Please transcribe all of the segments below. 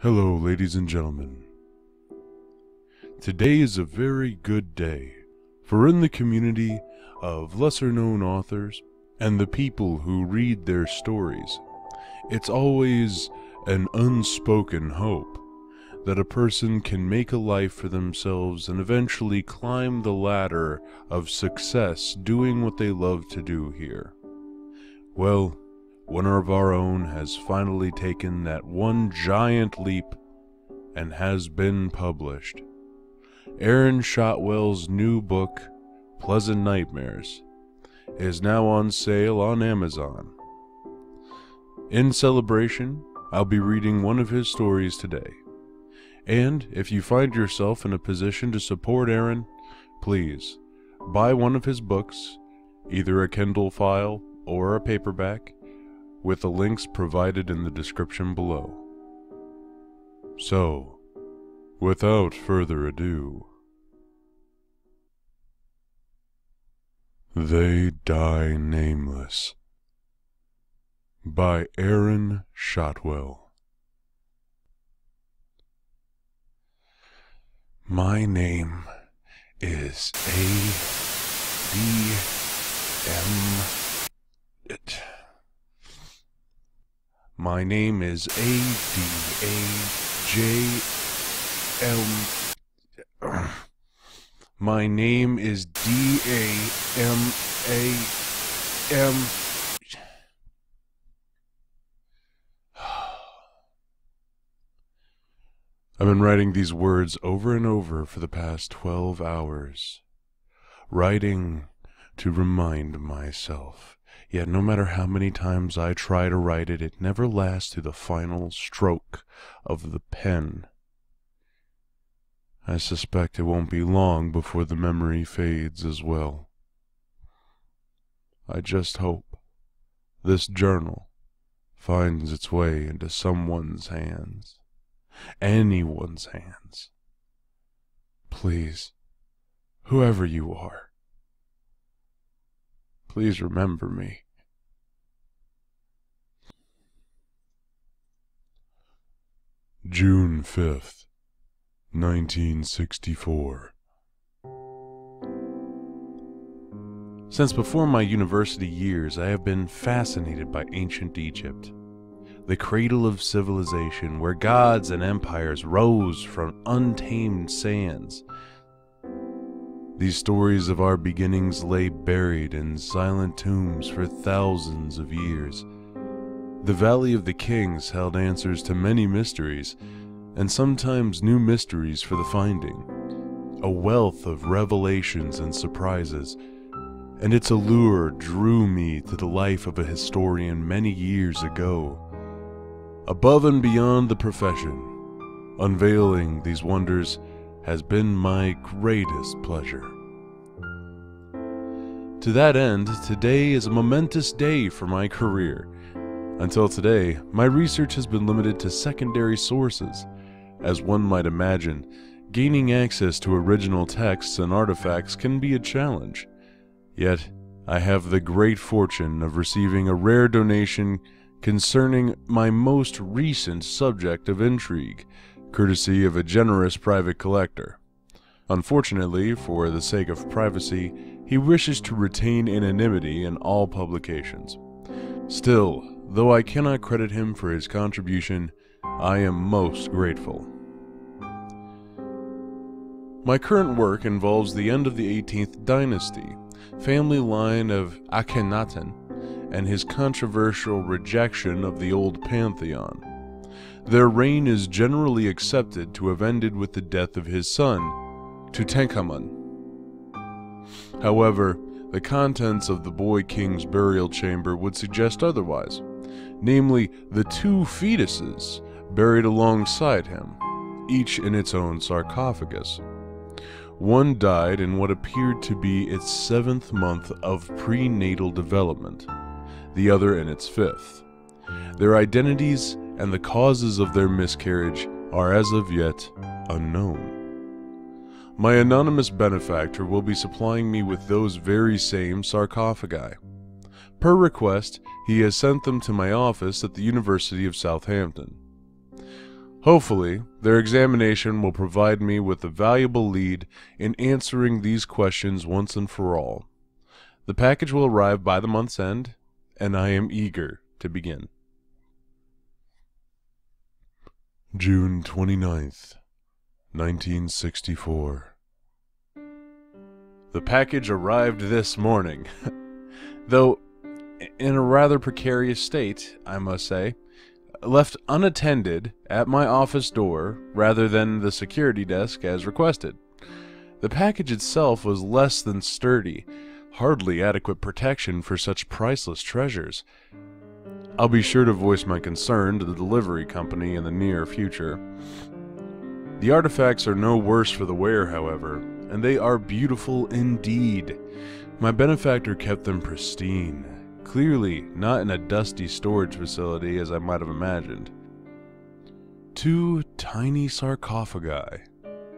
Hello, ladies and gentlemen. Today is a very good day, for in the community of lesser-known authors and the people who read their stories, it's always an unspoken hope that a person can make a life for themselves and eventually climb the ladder of success doing what they love to do here. Well, one of our own has finally taken that one giant leap and has been published. Aaron Shotwell's new book, Pleasant Nightmares, is now on sale on Amazon. In celebration, I'll be reading one of his stories today. And if you find yourself in a position to support Aaron, please buy one of his books, either a Kindle file or a paperback, with the links provided in the description below. So, without further ado, They Die Nameless by Aaron Shotwell. My name is My name is A-D-A-J-M. My name is D-A-M-A-M. I've been writing these words over and over for the past 12 hours. Writing to remind myself. Yet no matter how many times I try to write it, it never lasts to the final stroke of the pen. I suspect it won't be long before the memory fades as well. I just hope this journal finds its way into someone's hands. Anyone's hands. Please, whoever you are, please remember me. June 5th, 1964. Since before my university years, I have been fascinated by ancient Egypt, the cradle of civilization where gods and empires rose from untamed sands. These stories of our beginnings lay buried in silent tombs for thousands of years. The Valley of the Kings held answers to many mysteries, and sometimes new mysteries for the finding. A wealth of revelations and surprises, and its allure drew me to the life of a historian many years ago. Above and beyond the profession, unveiling these wonders has been my greatest pleasure. To that end, today is a momentous day for my career. Until today, my research has been limited to secondary sources. As one might imagine, gaining access to original texts and artifacts can be a challenge. Yet, I have the great fortune of receiving a rare donation concerning my most recent subject of intrigue, courtesy of a generous private collector. Unfortunately, for the sake of privacy, he wishes to retain anonymity in all publications. Still, though I cannot credit him for his contribution, I am most grateful. My current work involves the end of the 18th dynasty, family line of Akhenaten, and his controversial rejection of the old pantheon. Their reign is generally accepted to have ended with the death of his son, Tutankhamun. However, the contents of the boy king's burial chamber would suggest otherwise, namely the two fetuses buried alongside him, each in its own sarcophagus. One died in what appeared to be its 7th month of prenatal development, the other in its 5th. Their identities and the causes of their miscarriage are as of yet unknown. My anonymous benefactor will be supplying me with those very same sarcophagi. Per request, he has sent them to my office at the University of Southampton. Hopefully, their examination will provide me with a valuable lead in answering these questions once and for all. The package will arrive by the month's end, and I am eager to begin. June 29th, 1964. The package arrived this morning, though in a rather precarious state, I must say. Left unattended at my office door rather than the security desk as requested. The package itself was less than sturdy, hardly adequate protection for such priceless treasures. I'll be sure to voice my concern to the delivery company in the near future. The artifacts are no worse for the wear, however, and they are beautiful indeed. My benefactor kept them pristine. Clearly not in a dusty storage facility as I might have imagined. 2 tiny sarcophagi,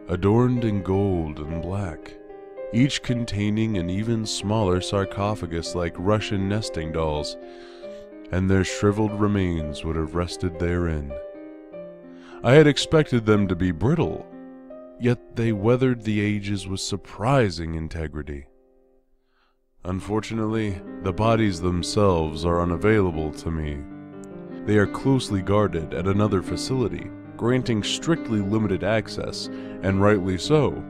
adorned in gold and black, each containing an even smaller sarcophagus like Russian nesting dolls, and their shriveled remains would have rested therein. I had expected them to be brittle, yet they weathered the ages with surprising integrity. Unfortunately, the bodies themselves are unavailable to me. They are closely guarded at another facility, granting strictly limited access, and rightly so.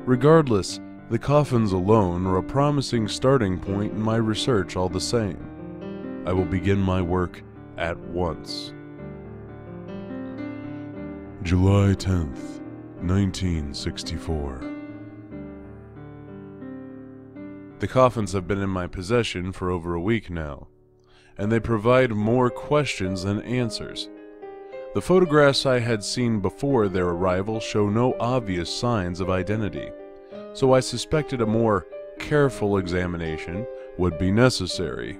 Regardless, the coffins alone are a promising starting point in my research all the same. I will begin my work at once. July 10th, 1964. The coffins have been in my possession for over a week now, and they provide more questions than answers. The photographs I had seen before their arrival show no obvious signs of identity, so I suspected a more careful examination would be necessary.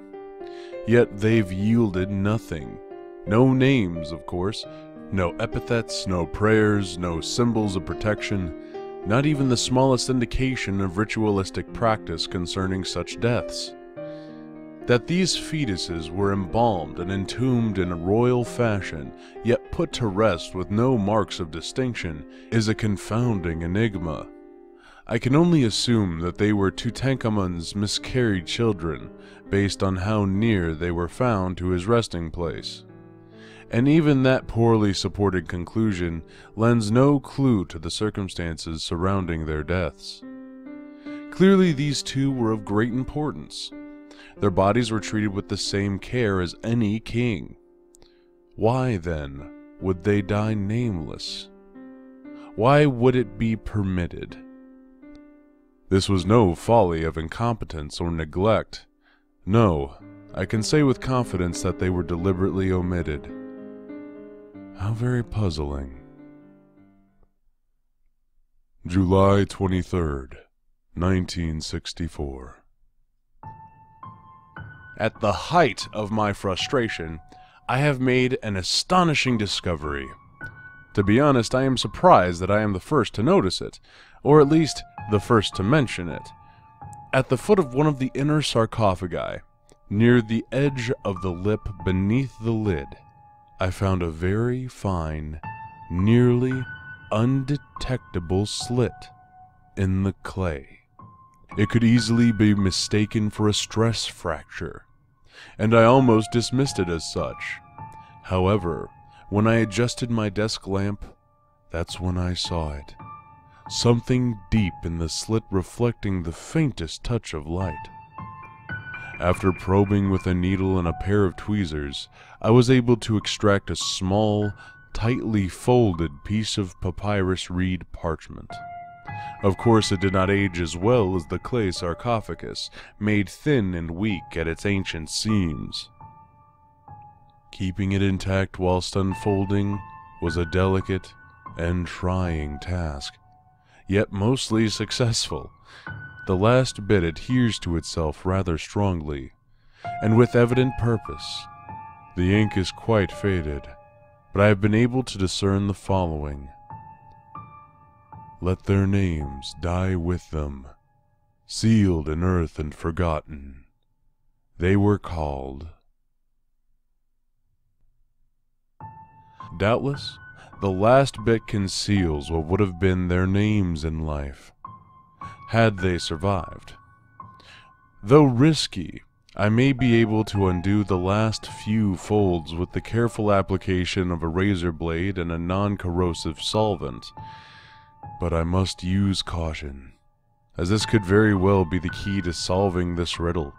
Yet they've yielded nothing. No names, of course, no epithets, no prayers, no symbols of protection. Not even the smallest indication of ritualistic practice concerning such deaths. That these fetuses were embalmed and entombed in a royal fashion, yet put to rest with no marks of distinction, is a confounding enigma. I can only assume that they were Tutankhamun's miscarried children, based on how near they were found to his resting place. And even that poorly supported conclusion lends no clue to the circumstances surrounding their deaths. Clearly these two were of great importance. Their bodies were treated with the same care as any king. Why, then, would they die nameless? Why would it be permitted? This was no folly of incompetence or neglect. No, I can say with confidence that they were deliberately omitted. How very puzzling. July 23rd, 1964. At the height of my frustration, I have made an astonishing discovery. To be honest, I am surprised that I am the first to notice it, or at least the first to mention it. At the foot of one of the inner sarcophagi, near the edge of the lip beneath the lid, I found a very fine, nearly undetectable slit in the clay. It could easily be mistaken for a stress fracture, and I almost dismissed it as such. However, when I adjusted my desk lamp, that's when I saw it. Something deep in the slit reflecting the faintest touch of light. After probing with a needle and a pair of tweezers, I was able to extract a small, tightly folded piece of papyrus reed parchment. Of course, it did not age as well as the clay sarcophagus, made thin and weak at its ancient seams. Keeping it intact whilst unfolding was a delicate and trying task, yet mostly successful. The last bit adheres to itself rather strongly, and with evident purpose. The ink is quite faded, but I have been able to discern the following. Let their names die with them, sealed in earth and forgotten. They were called. Doubtless, The last bit conceals what would have been their names in life, had they survived. Though risky, I may be able to undo the last few folds with the careful application of a razor blade and a non-corrosive solvent, but I must use caution, as this could very well be the key to solving this riddle,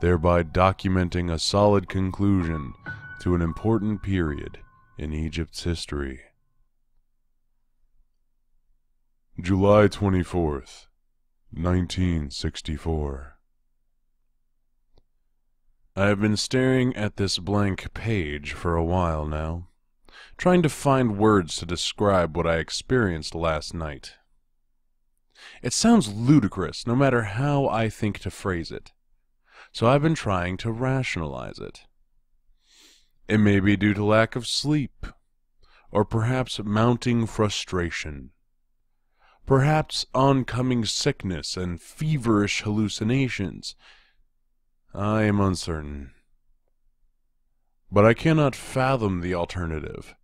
thereby documenting a solid conclusion to an important period in Egypt's history. July 24th, 1964. I have been staring at this blank page for a while now, trying to find words to describe what I experienced last night. It sounds ludicrous no matter how I think to phrase it, so I've been trying to rationalize it. It may be due to lack of sleep, or perhaps mounting frustration, perhaps oncoming sickness and feverish hallucinations. I am uncertain. But I cannot fathom the alternative.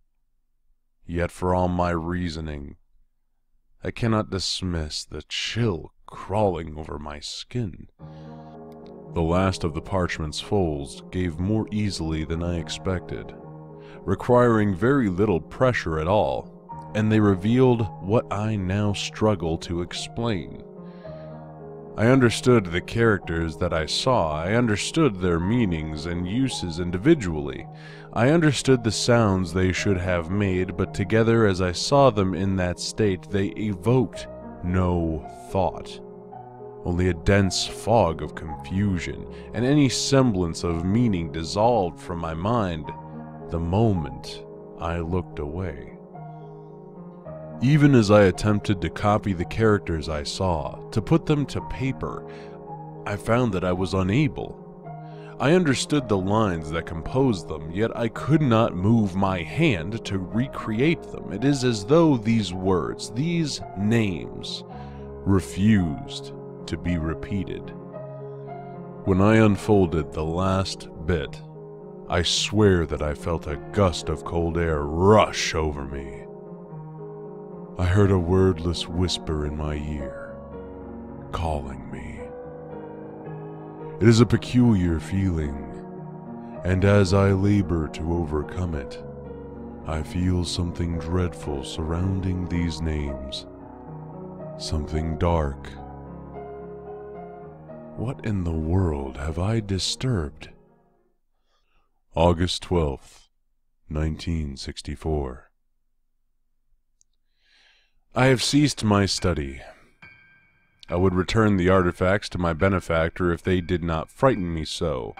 Yet for all my reasoning, I cannot dismiss the chill crawling over my skin. The last of the parchment's folds gave more easily than I expected, requiring very little pressure at all, and they revealed what I now struggle to explain. I understood the characters that I saw. I understood their meanings and uses individually. I understood the sounds they should have made, but together as I saw them in that state, they evoked no thought. Only a dense fog of confusion, and any semblance of meaning dissolved from my mind the moment I looked away. Even as I attempted to copy the characters I saw, to put them to paper, I found that I was unable. I understood the lines that composed them, yet I could not move my hand to recreate them. It is as though these words, these names, refused to be repeated. When I unfolded the last bit, I swear that I felt a gust of cold air rush over me. I heard a wordless whisper in my ear, calling me. It is a peculiar feeling, and as I labor to overcome it, I feel something dreadful surrounding these names, something dark. What in the world have I disturbed? August 12th, 1964. I have ceased my study. I would return the artifacts to my benefactor if they did not frighten me so.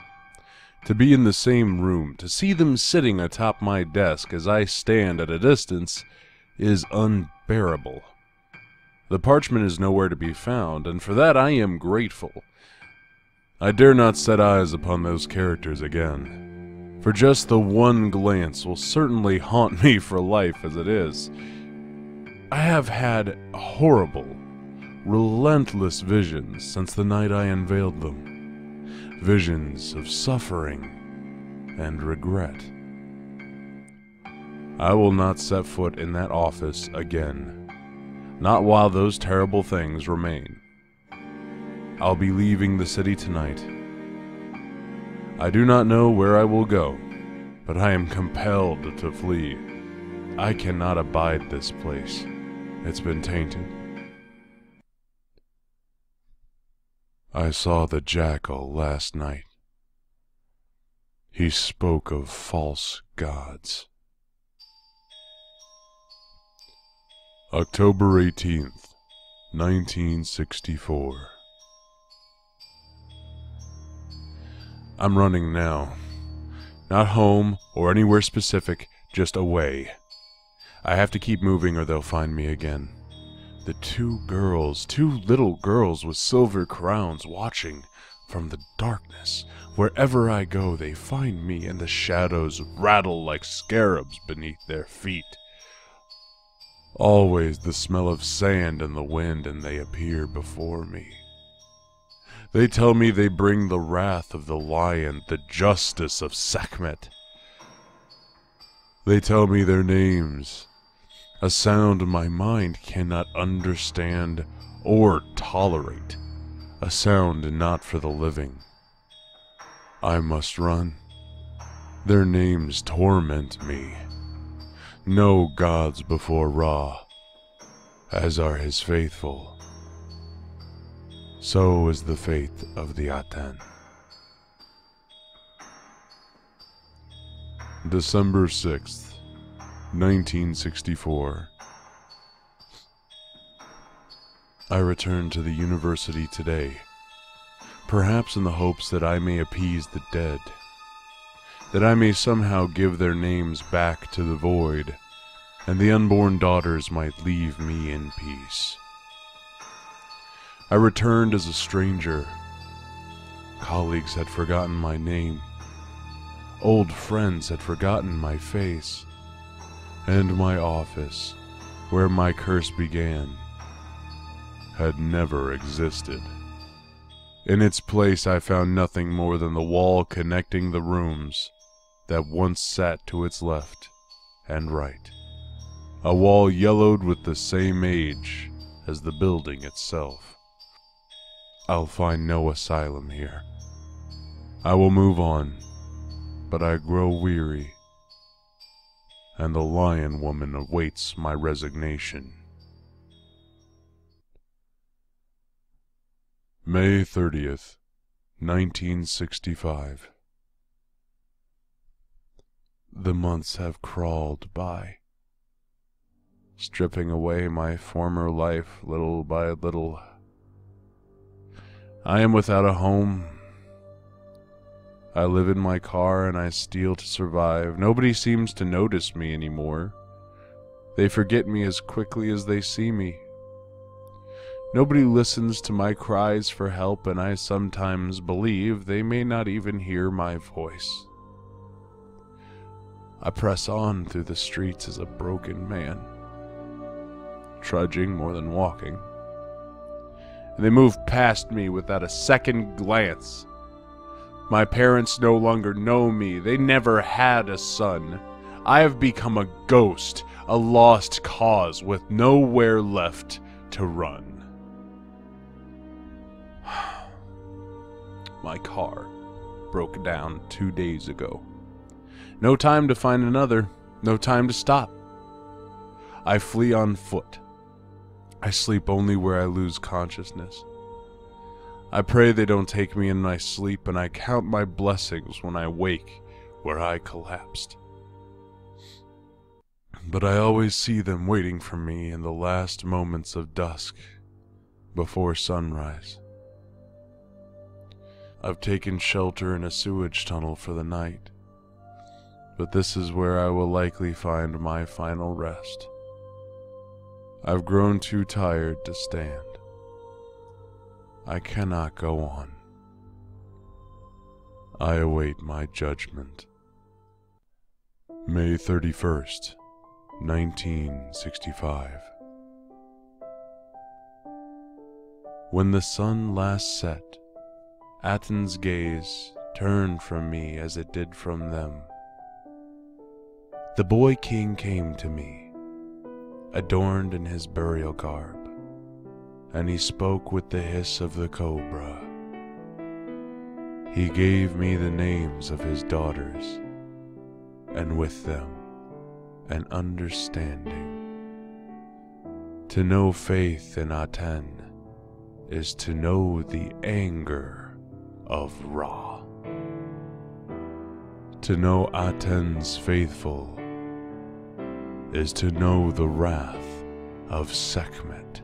To be in the same room, to see them sitting atop my desk as I stand at a distance, is unbearable. The parchment is nowhere to be found, and for that I am grateful. I dare not set eyes upon those characters again, for just the one glance will certainly haunt me for life as it is. I have had horrible, relentless visions since the night I unveiled them. Visions of suffering and regret. I will not set foot in that office again, not while those terrible things remain. I'll be leaving the city tonight. I do not know where I will go, but I am compelled to flee. I cannot abide this place. It's been tainted. I saw the jackal last night. He spoke of false gods. October 18th, 1964. I'm running now. Not home or anywhere specific, just away. I have to keep moving or they'll find me again. The two little girls with silver crowns watching from the darkness. Wherever I go, they find me and the shadows rattle like scarabs beneath their feet. Always the smell of sand in the wind and they appear before me. They tell me they bring the wrath of the lion, the justice of Sekhmet. They tell me their names, a sound my mind cannot understand or tolerate, a sound not for the living. I must run. Their names torment me. No gods before Ra, as are his faithful. So is the fate of the Aten. December 6th, 1964. I returned to the university today, perhaps in the hopes that I may appease the dead, that I may somehow give their names back to the void, and the unborn daughters might leave me in peace. I returned as a stranger. Colleagues had forgotten my name. Old friends had forgotten my face, and my office, where my curse began, had never existed. In its place I found nothing more than the wall connecting the rooms that once sat to its left and right, a wall yellowed with the same age as the building itself. I'll find no asylum here. I will move on, but I grow weary, and the Lion Woman awaits my resignation. May 30th, 1965. The months have crawled by, stripping away my former life little by little. I am without a home. I live in my car and I steal to survive. Nobody seems to notice me anymore. They forget me as quickly as they see me. Nobody listens to my cries for help, and I sometimes believe they may not even hear my voice. I press on through the streets as a broken man, trudging more than walking. And they move past me without a second glance. My parents no longer know me. They never had a son. I have become a ghost, a lost cause with nowhere left to run. My car broke down 2 days ago. No time to find another, no time to stop. I flee on foot. I sleep only where I lose consciousness. I pray they don't take me in my sleep, and I count my blessings when I wake where I collapsed. But I always see them waiting for me in the last moments of dusk before sunrise. I've taken shelter in a sewage tunnel for the night, but this is where I will likely find my final rest. I've grown too tired to stand. I cannot go on. I await my judgment. May 31st, 1965. When the sun last set, Aten's gaze turned from me as it did from them. The boy king came to me, adorned in his burial garb, and he spoke with the hiss of the cobra. He gave me the names of his daughters, and with them an understanding. To know faith in Aten is to know the anger of Ra. To know Aten's faithful is to know the wrath of Sekhmet.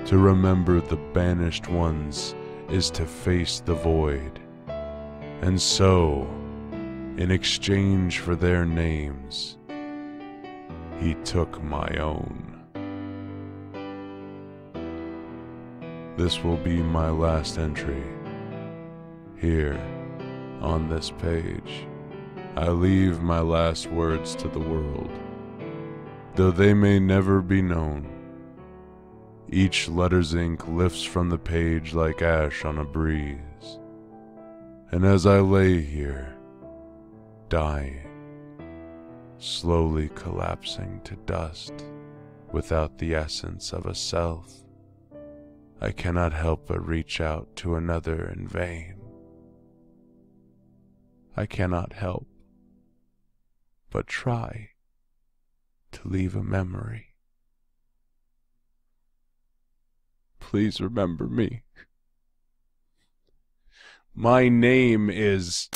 To remember the banished ones is to face the void, and so, in exchange for their names, he took my own. This will be my last entry. Here, on this page, I leave my last words to the world, though they may never be known. Each letter's ink lifts from the page like ash on a breeze, and as I lay here, dying, slowly collapsing to dust without the essence of a self, I cannot help but reach out to another in vain. I cannot help but try to leave a memory. Please remember me. My name is